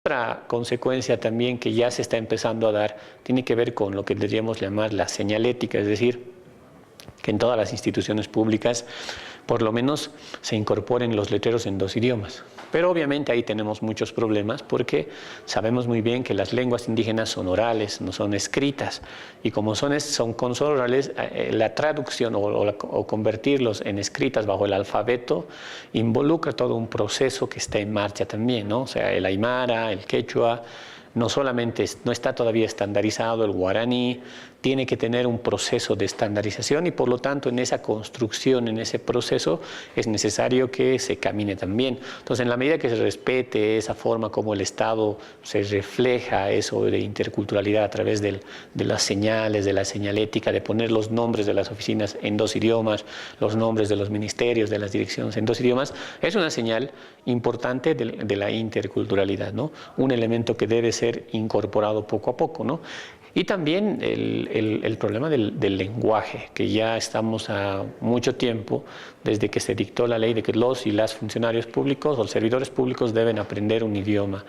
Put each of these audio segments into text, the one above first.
Otra consecuencia también que ya se está empezando a dar tiene que ver con lo que deberíamos llamar la señalética, es decir, que en todas las instituciones públicas por lo menos se incorporen los letreros en 2 idiomas. Pero obviamente ahí tenemos muchos problemas porque sabemos muy bien que las lenguas indígenas son orales, no son escritas. Y como son orales, la traducción o convertirlos en escritas bajo el alfabeto involucra todo un proceso que está en marcha también, ¿no? O sea, el aymara, el quechua, no solamente no está todavía estandarizado, el guaraní tiene que tener un proceso de estandarización y por lo tanto en esa construcción, en ese proceso es necesario que se camine también. Entonces en la medida que se respete esa forma como el Estado se refleja eso de interculturalidad a través de las señales, de la señalética, de poner los nombres de las oficinas en 2 idiomas, los nombres de los ministerios, de las direcciones en 2 idiomas, es una señal importante de la interculturalidad, ¿no? Un elemento que debe ser incorporado poco a poco, ¿no? Y también el problema del lenguaje, que ya estamos a mucho tiempo desde que se dictó la ley de que los y las funcionarios públicos o servidores públicos deben aprender un idioma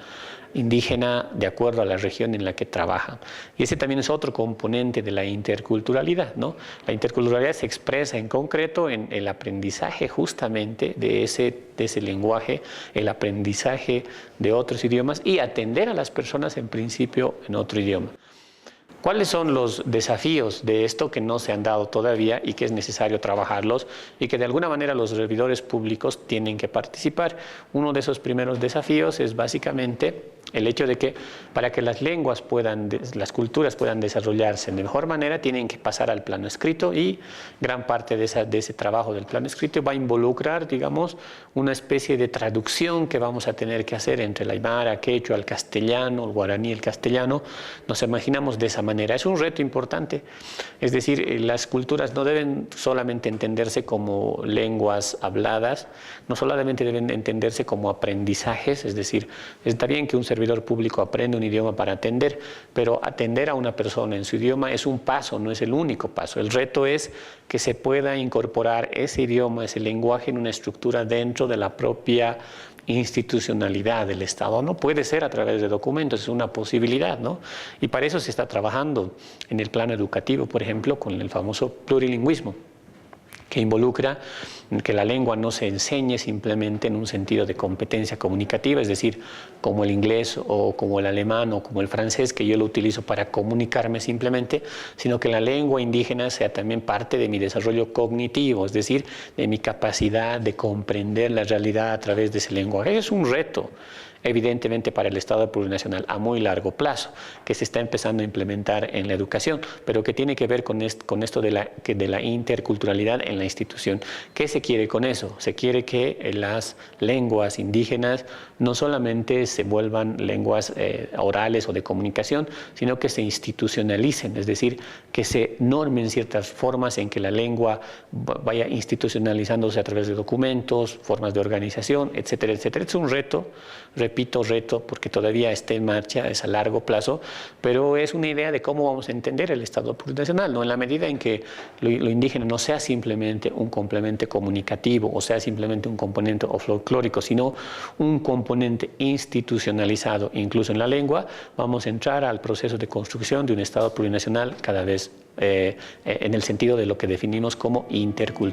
indígena de acuerdo a la región en la que trabajan. Y ese también es otro componente de la interculturalidad, ¿no? La interculturalidad se expresa en concreto en el aprendizaje justamente de ese lenguaje, el aprendizaje de otros idiomas y atender a las personas en principio en otro idioma. ¿Cuáles son los desafíos de esto que no se han dado todavía y que es necesario trabajarlos y que de alguna manera los servidores públicos tienen que participar? Uno de esos primeros desafíos es básicamente el hecho de que para que las lenguas las culturas puedan desarrollarse de mejor manera tienen que pasar al plano escrito y gran parte de ese trabajo del plano escrito va a involucrar, digamos, una especie de traducción que vamos a tener que hacer entre el aymara, quechua, el castellano, el guaraní, el castellano. Nos imaginamos de esa manera. Es un reto importante, es decir, las culturas no deben solamente entenderse como lenguas habladas, no solamente deben entenderse como aprendizajes, es decir, está bien que un servidor público aprenda un idioma para atender, pero atender a una persona en su idioma es un paso, no es el único paso. El reto es que se pueda incorporar ese idioma, ese lenguaje en una estructura dentro de la propia institucionalidad del Estado. No puede ser a través de documentos, es una posibilidad, ¿no? Y para eso se está trabajando en el plano educativo, por ejemplo, con el famoso plurilingüismo, que involucra que la lengua no se enseñe simplemente en un sentido de competencia comunicativa, es decir, como el inglés o como el alemán o como el francés, que yo lo utilizo para comunicarme simplemente, sino que la lengua indígena sea también parte de mi desarrollo cognitivo, es decir, de mi capacidad de comprender la realidad a través de ese lenguaje. Es un reto, evidentemente, para el Estado plurinacional a muy largo plazo, que se está empezando a implementar en la educación, pero que tiene que ver con esto de la interculturalidad en la institución. ¿Qué se quiere con eso? Se quiere que las lenguas indígenas no solamente se vuelvan lenguas orales o de comunicación, sino que se institucionalicen, es decir, que se normen ciertas formas en que la lengua vaya institucionalizándose a través de documentos, formas de organización, etcétera, etcétera. Es un reto, repito, reto, porque todavía está en marcha, es a largo plazo, pero es una idea de cómo vamos a entender el Estado plurinacional, ¿no? En la medida en que lo indígena no sea simplemente un complemento comunicativo o sea simplemente un componente folclórico, sino un componente institucionalizado, incluso en la lengua, vamos a entrar al proceso de construcción de un Estado plurinacional cada vez en el sentido de lo que definimos como intercultural.